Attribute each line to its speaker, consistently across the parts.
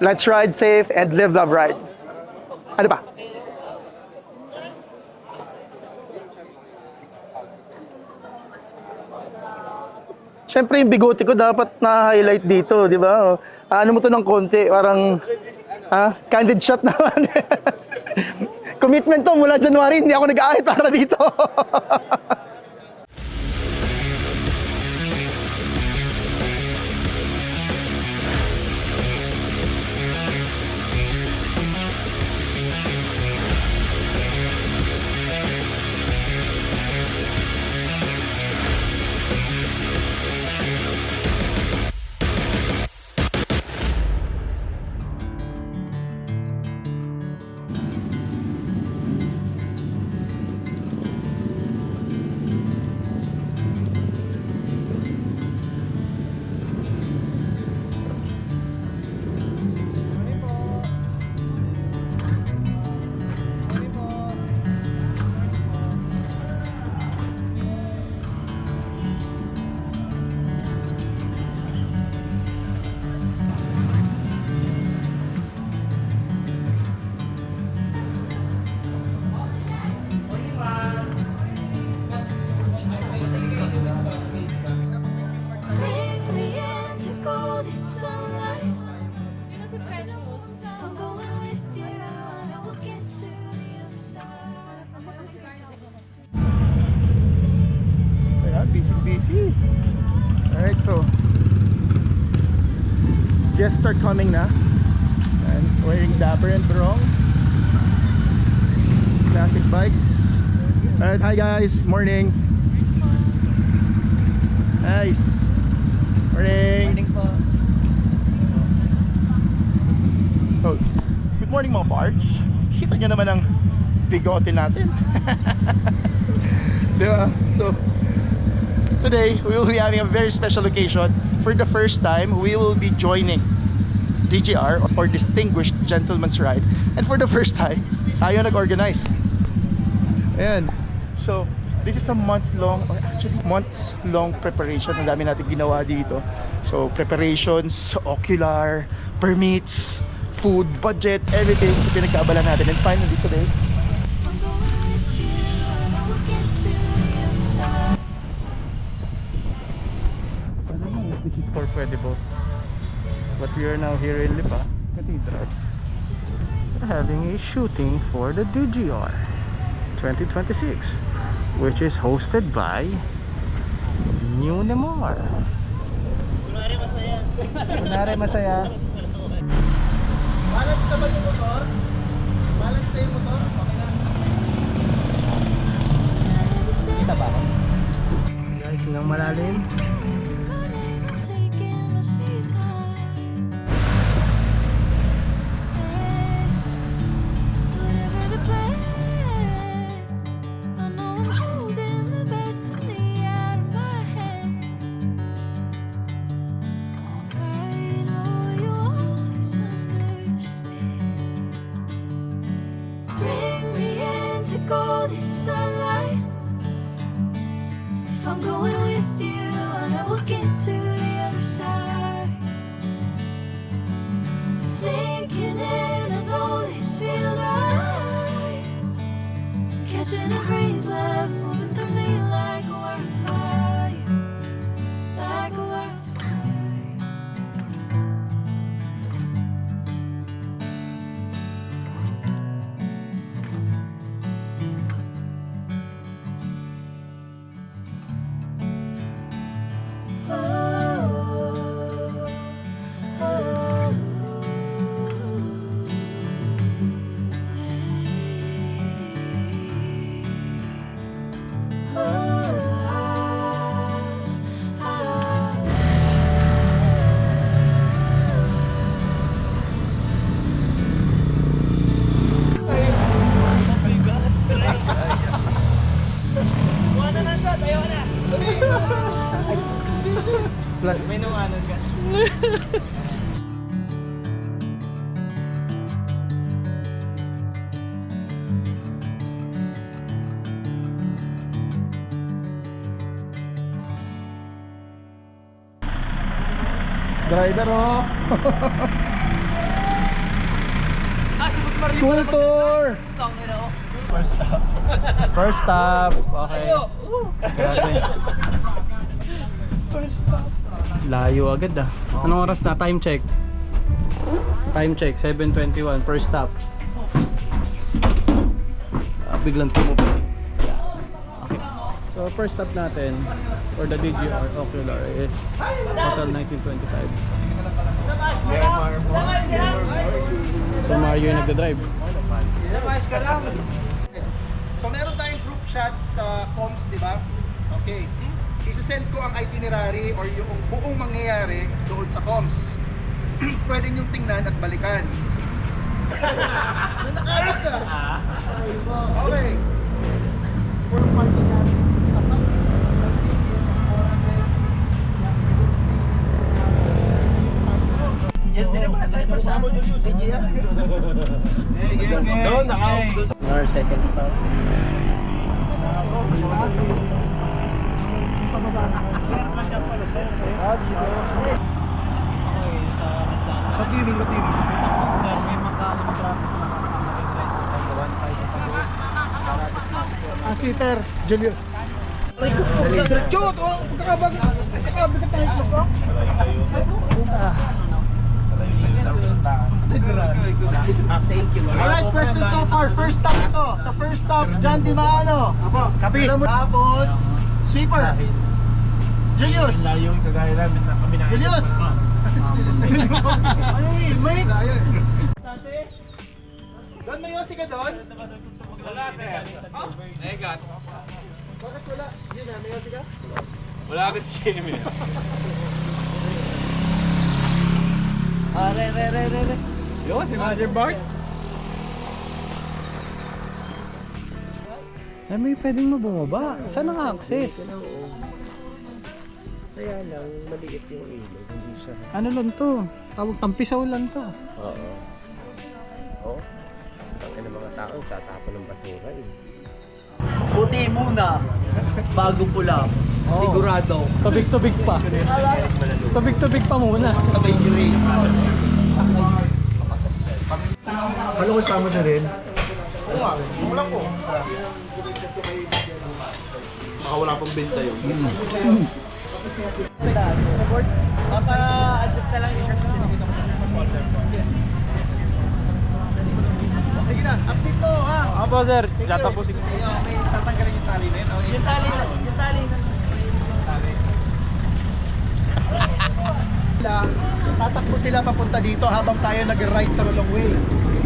Speaker 1: Let's ride safe and live, love, ride. Ano pa? Siyempre yung bigote ko dapat na-highlight dito, di ba? Ano mo to ng konti, parang candid shot naman. Commitment to mula January, hindi ako nag-aahit para dito. Busy. Alright, so guests are coming na. And wearing Dapper and Barong classic bikes. Alright, hi guys, morning. Nice. Morning.
Speaker 2: Po.
Speaker 1: Oh, good morning mga parts. Kita nyo naman ang bigote natin. Diba? So today, we will be having a very special occasion. For the first time, we will be joining DGR or Distinguished Gentleman's Ride. And for the first time, tayo nag-organize. Ayan. So, this is a month-long, or actually months-long preparation. Ang dami natin ginawa dito. So, preparations, ocular, permits, food, budget, everything. So, pinagkaabala natin. And finally today, this is for pwede boat. But we are now here in Lipa Cathedral. We're having a shooting for the DGR 2026, which is hosted by New Nemar. Kunwari masaya. Balance naman yung motor. Balance na yung motor. Okay na. Kita ba ako? Guys, nang malalim.
Speaker 3: Golden sunlight. If I'm going with you, I know we'll get to the other side. Sinking in, I know this feels right. Catching a breeze, love moving through me like a wildfire, like a wildfire.
Speaker 1: Plus
Speaker 2: Minuanan ka.
Speaker 1: driver oh. School tour!
Speaker 2: First stop. Okay. Grabe. Layo agad ah. Anong oras na? Time check. Time check, 7:21. First stop. Biglang tumubay. Okay. So first stop natin for the DGR Ocular is Hotel 1925. So Mario yung nagda-drive.
Speaker 1: So meron tayong group chat sa comms, di ba? Okay. Isasend ko ang itinerary or yung buong mangyayari doon sa comms. Pwede niyong tingnan at balikan. Nakaharap ka! Okay. For party natin, yan din naman tayo magsama doon yung DJ. Doon,
Speaker 2: Our second stop.
Speaker 1: What do you mean? What do you mean?
Speaker 2: Sir, may magkano traffic na
Speaker 1: Si Sir Julius. Chot! Pagkakabag tayo sa ko. Thank you. Alright, question so far. First stop ito. Sa first stop, John Di Maano. Kapi. Tapos, sweeper. Julius.
Speaker 4: Yung kagaya namin na kami na.
Speaker 1: Julius. Kasi si Julius. Ay, Mike. Doon may yosi ka doon? Wala, sir.
Speaker 4: Negat.
Speaker 1: Bakit wala? Yun na, may yosi ka?
Speaker 4: Wala ka si Jimmy.
Speaker 2: Re.
Speaker 4: Yo, si Manager Bart.
Speaker 2: Ay, may pwedeng mabumaba. Saan ang access?
Speaker 4: Kaya lang, maliit yung ilog. Hindi siya.
Speaker 2: Ano lang to? Tawag tampisaw lang to.
Speaker 4: Oo. Oo. Ang ng mga tao, tatapon ng basura eh.
Speaker 5: Puti muna, bago pula. Sigurado.
Speaker 2: Tubig-tubig pa. Tubig-tubig pa muna.
Speaker 5: Sabay gray.
Speaker 4: Ano ko tama na rin?
Speaker 1: Wala po.
Speaker 5: Baka wala pang benta yun.
Speaker 1: Papa-adjust na lang yung sige na, update po ha.
Speaker 2: Apo sir, tatapusin ko.
Speaker 1: May tatanggalin yung tali na yun. Yung tali na. Tatakbo sila papunta dito habang tayo nag-ride sa Long Way.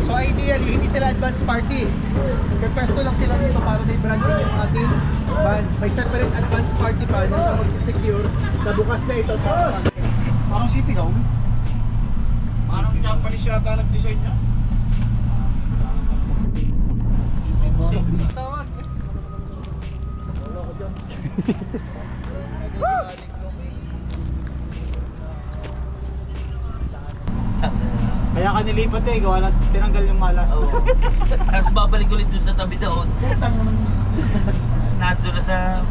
Speaker 1: So ideally, hindi sila advance party. Pwesto lang sila dito para may branding yung ating van. May separate advance party pa na siya magsisecure na bukas na ito.
Speaker 4: Parang City Hall. Parang Japanese yata nag-design niya. Kaya ka nilipat eh, gawa na tinanggal yung malas.
Speaker 5: Tapos babalik ulit dun sa tabi doon. Nandun na sa...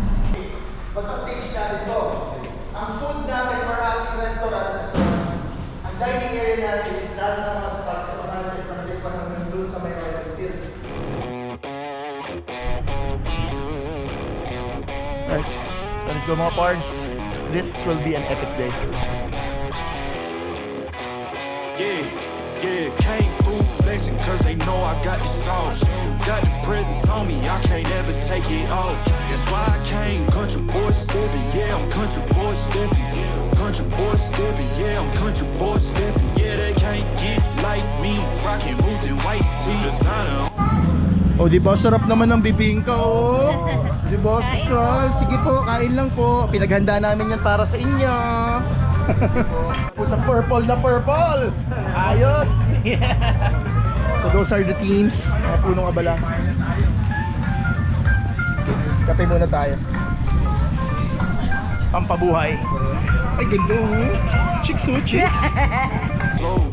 Speaker 1: Basta stage na ito. Ang food natin for ating restaurant, ang dining area natin is lahat ng mga spots na natin from this one hanggang dun sa may Royal Field. Right, let's go mga pards. This will be an epic day.
Speaker 6: Yeah, came through flexing cause they know I got the sauce. Got the presents on me, I can't ever take it off. That's why I came country boy stepping, yeah, I'm country boy stepping. Country boy stepping, yeah, I'm country boy stepping. Yeah, they can't get like me, rocking boots and white tee. Designer.
Speaker 1: O di ba, sarap naman ng bibingka oh. Di ba, social? Sige po, kain lang po. Pinaghanda namin yan para sa inyo. Puta purple na purple. Ayos. So those are the teams. Mga punong abala. Kape muna tayo. Pampabuhay. Ay ganda oh. Chicks oh, chicks.
Speaker 6: Flow.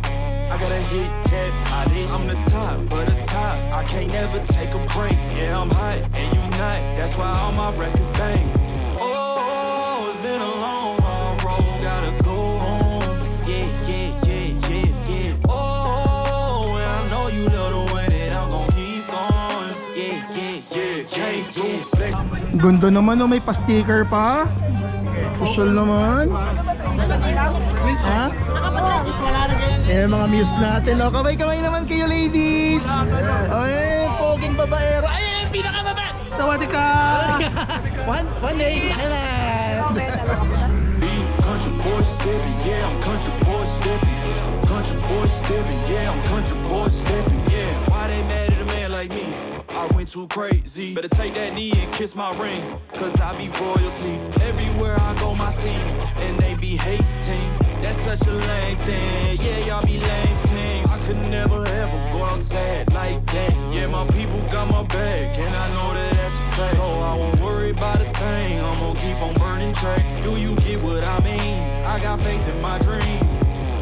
Speaker 6: I gotta hit that body. I'm the top of the top. I can't never take a break. Yeah, I'm hot and you not. That's why all my records bang. Oh, it's been a long hard road. Gotta go home. Yeah. Oh, and I know you love the way
Speaker 1: Ganda naman oh, may pa-sticker pa. Social naman. Ha? Eh, mga muse natin. Oh, kamay-kamay naman kayo, ladies. Ay, poging babaero. Ay, pinakababa.
Speaker 2: Sawadee ka!
Speaker 1: One day, kailan?
Speaker 6: Country boy stepping, yeah, I'm country boy stepping. Country boy stepping, yeah, I'm country boy stepping. Yeah, why they mad at a man like me? I went too crazy. Better take that knee and kiss my ring, cause I be royalty. Everywhere I go, my scene, and they be hating. That's such a lame thing. Yeah, y'all be lame things. I could never ever go outside like that. Yeah, my people got my back, and I know that that's a fact. So I won't worry about a thing. I'm gonna keep on burning track. Do you get what I mean? I got faith in my dream.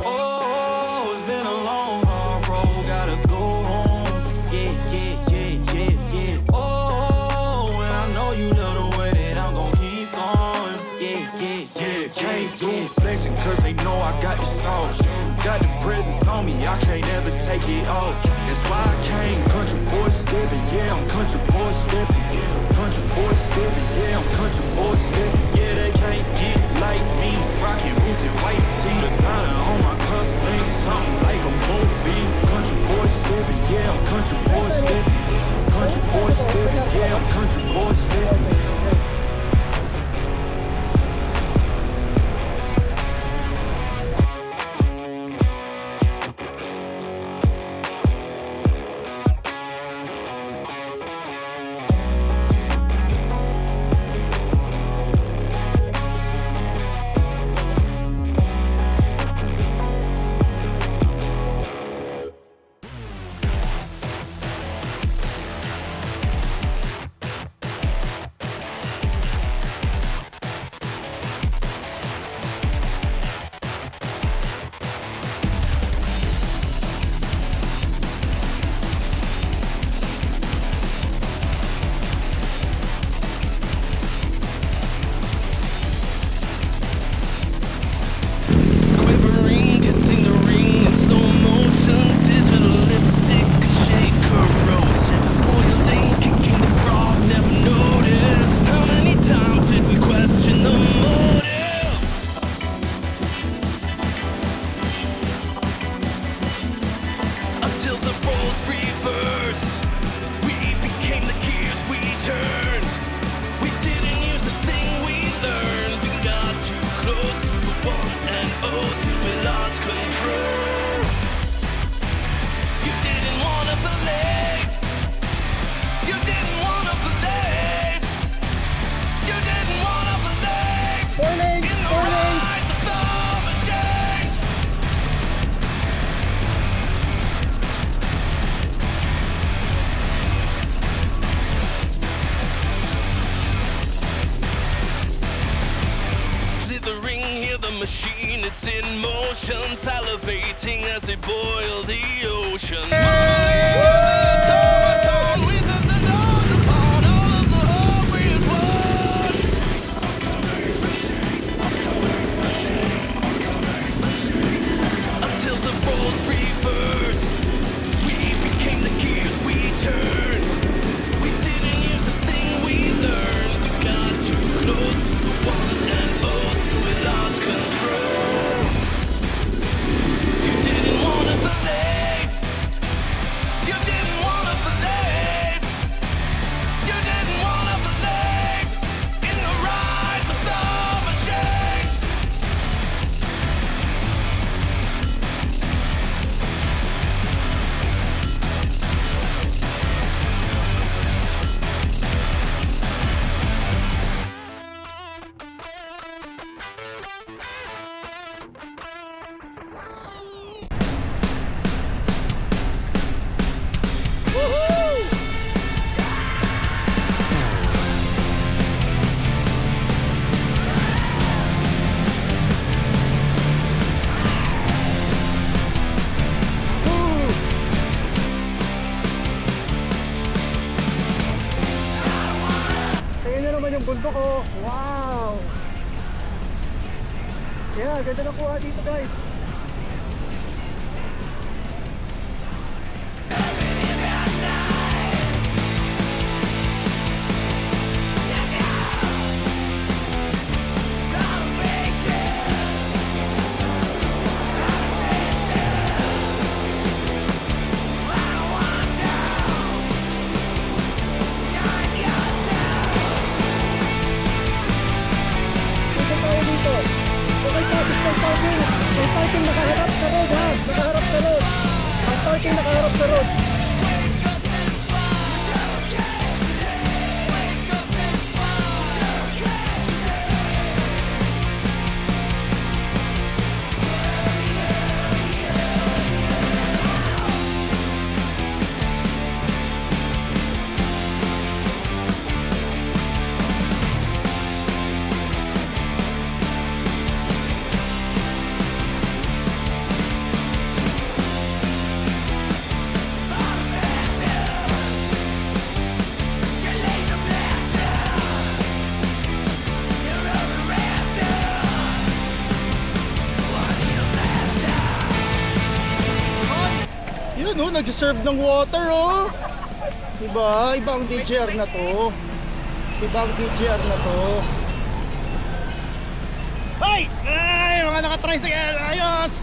Speaker 6: Oh, it's been a long, hard road. Gotta go home. Yeah, yeah, yeah, yeah, yeah. Oh, and I know you love the way that I'm gonna keep going. Yeah, yeah, yeah, can't do flexing, cause they know I got the sauce. Got the presence on me, I can't ever take it off. That's why I came country boy stepping, yeah, I'm country boy stepping. Country boy stepping, yeah, I'm country boy stepping. Yeah, they can't get like me, rocking boots and white tee. Designer on my cuff link, something like a movie. Country boy stepping, yeah, I'm country boy stepping. Country boy stepping, yeah, I'm country boy stepping.
Speaker 7: Quivering, kissing the ring in slow motion. Digital lipstick, a shade corrosive. Oiling, kicking the frog, never noticed. How many times did we question the motive? Until the roles reversed, we became the gears we turned. We didn't use the thing we learned. We got too close to the ones and O's till we lost control. You didn't wanna believe. You didn't wanna believe. You didn't wanna believe in the rise of the machines. Slithering, hear the machine, it's in motion, salivating as they boil the ocean. We set the doors upon all of the hungry at once. Until the roles reversed, we became the gears we turned. We didn't use the thing we learned. We got too close to the ones and O's till we lost control. You didn't wanna believe. You didn't wanna believe. You didn't wanna believe in the rise of the machines.
Speaker 4: Ayun na naman yung bundok ko. Wow! Yeah, ganda na kuha dito guys.
Speaker 1: nating nakaharap sa road. Yun oh, nag-serve ng water oh. Diba? Ibang DJR na to. Ibang DJR na to. Ay! Ay! Mga naka-tricycle! Ayos!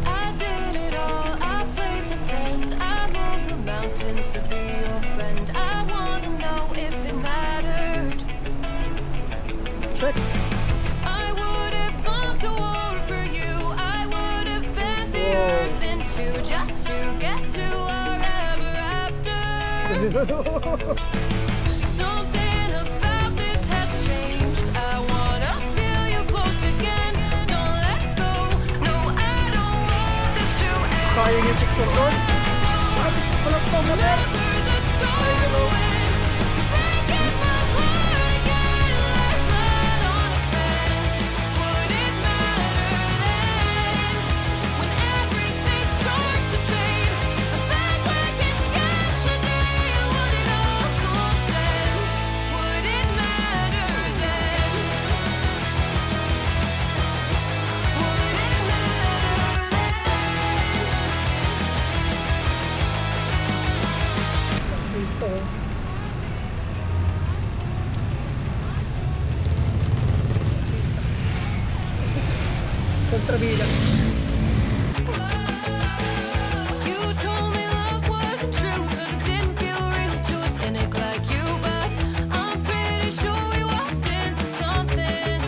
Speaker 3: I did it all, I played pretend. I moved the mountains to be your friend. I wanna know if it mattered.
Speaker 1: Check.
Speaker 3: I would have gone to war for you. I would have bent the earth in two just to get to our ever after. Something about this has changed. I wanna feel you close again. Don't let go. No, I don't want this to end.
Speaker 1: Sayang yung chick ko doon.
Speaker 3: Remember the start when you break my heart again. Like blood on a pen. Would it matter then? When everything starts to fade, I'm back like it's yesterday. Would it all consent? Would it matter then? Would it matter then?
Speaker 1: Kontrabida.
Speaker 3: You told me love wasn't true 'cause it didn't feel real to a cynic like you, but I'm pretty sure we walked into something.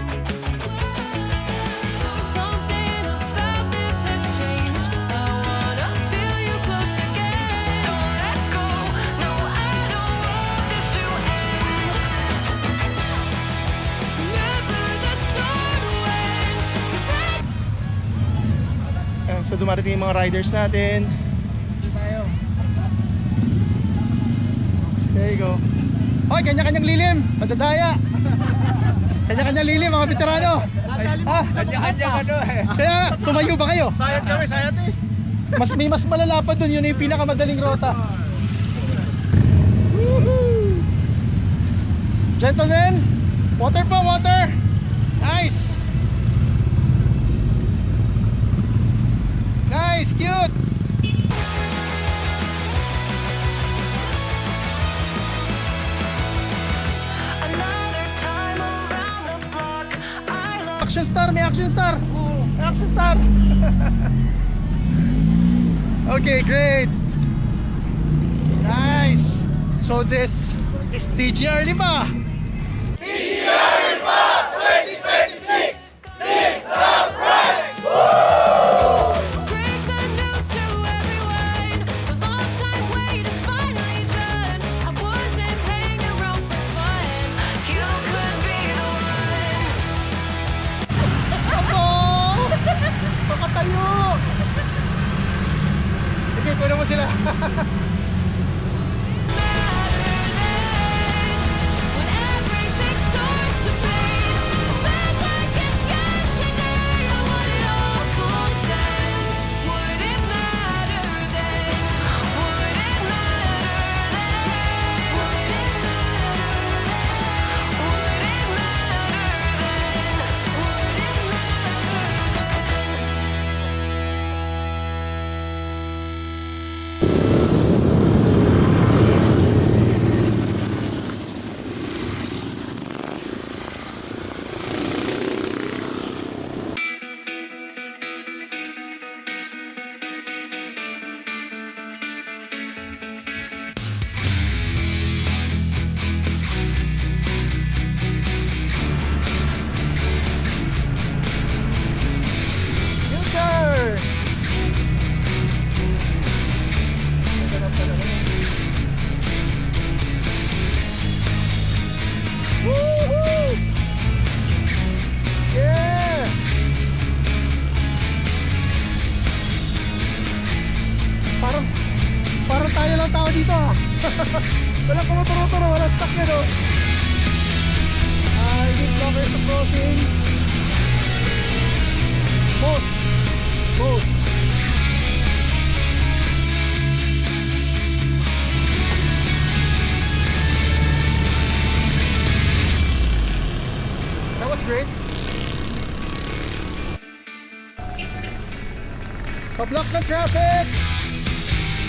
Speaker 3: Something about this has changed. I wanna feel you close again. Don't let go. No, I don't want this to end. Remember the start when you break.
Speaker 1: Ayan, so dumarating yung mga riders natin. There you go. Hoy, kanya-kanyang lilim. Madadaya. Kanya-kanyang lilim, mga veterano. Ah,
Speaker 4: Kanya-kanya ano eh.
Speaker 1: kaya tumayo ba kayo?
Speaker 4: Sayat kami, sayat eh.
Speaker 1: May mas malala pa dun, yun yung pinakamadaling rota. Woohoo! Gentlemen, water po, water. Nice. Nice, cute.
Speaker 3: Another time around the block. I love
Speaker 1: Action star, may action star. May action star. Okay, great. Nice. So this is DJR 5.
Speaker 3: break the news to everyone. The long time wait is finally done. I wasn't hanging around for fun. You could be the one.
Speaker 1: Ako! Pakatayo! Sige, kunin mo sila. Walang kumuturo-turo, walang stuck yan o. Gate blocker sa crossing. Both. That was great. Pa-block ng traffic.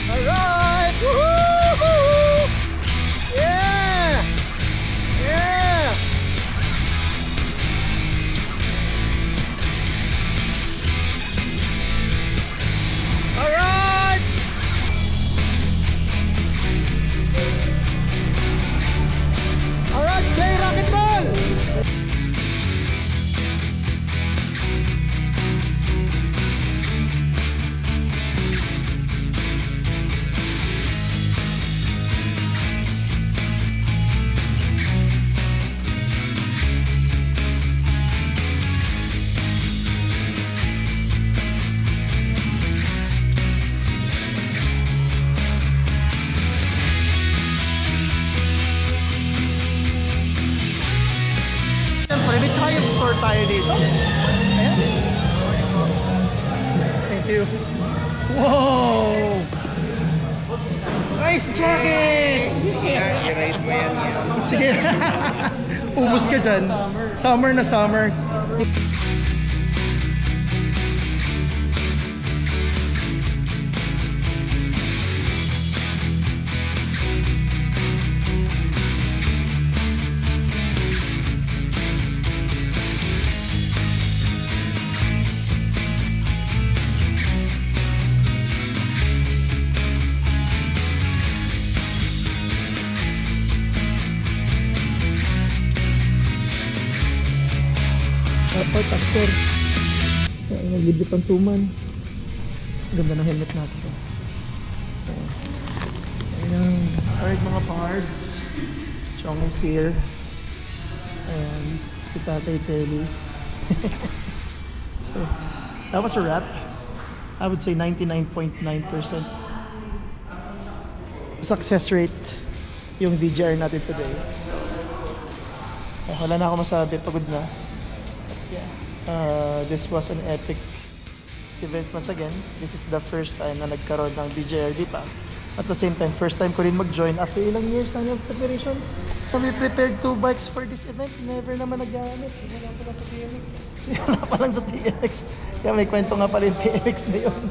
Speaker 1: Alright! Woohoo! Yeah! Yeah! Alright! Alright, play rock and roll! Siyempre, may triumph store tayo dito. Ayan. Thank you. Wow! Nice jacket!
Speaker 4: I-ride mo yan.
Speaker 1: Sige. Ubus ka dyan. Summer na summer. Dapat actor. Naglibre pantuman. Ganda ng helmet natin. Ayan. Alright mga pards. Chong is here. Ayan. Si Tatay Telly. So, that was a wrap. I would say 99.9% success rate yung DJR natin today. So, wala na ako masabi. Pagod na. This was an epic event once again. This is the first time na nagkaroon ng DJR Lipa. At the same time, first time ko rin mag-join after ilang years na yung preparation. We prepared 2 bikes for this event. Never naman nag-gamit. Wala pa lang sa TMX. Wala pa lang sa TMX. Kaya may kwento nga pala yung TMX na yun.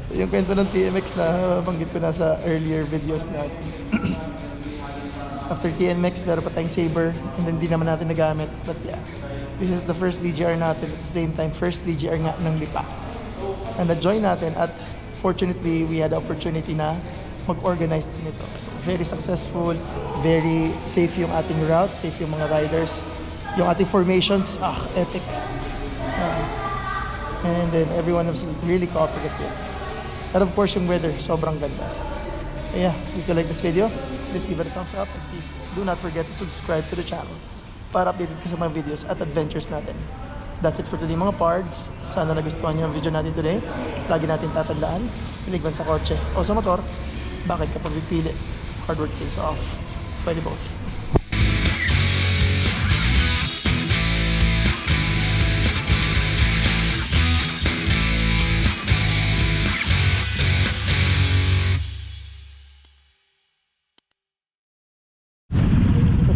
Speaker 1: So yung kwento ng TMX na banggit ko na sa earlier videos natin. After TMX, meron pa tayong Saber, and then di naman natin nagamit. But yeah, this is the first DJR natin. At the same time, first DJR nga ng Lipa. And na-join natin at fortunately, we had the opportunity na mag-organize din ito. So very successful, very safe yung ating route, safe yung mga riders. Yung ating formations, epic. And then everyone was really cooperative. And of course, yung weather, sobrang ganda. Yeah, if you like this video, please give it a thumbs up and please do not forget to subscribe to the channel para updated ka sa mga videos at adventures natin. That's it for today mga pards. Sana nagustuhan niyo ang video natin today. Lagi natin tatandaan, piligban sa kotse o sa motor, bakit kapag pipili, hard work pays off. Pwede both.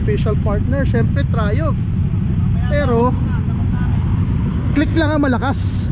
Speaker 1: Official partner, syempre Triumph. Pero click lang ang malakas.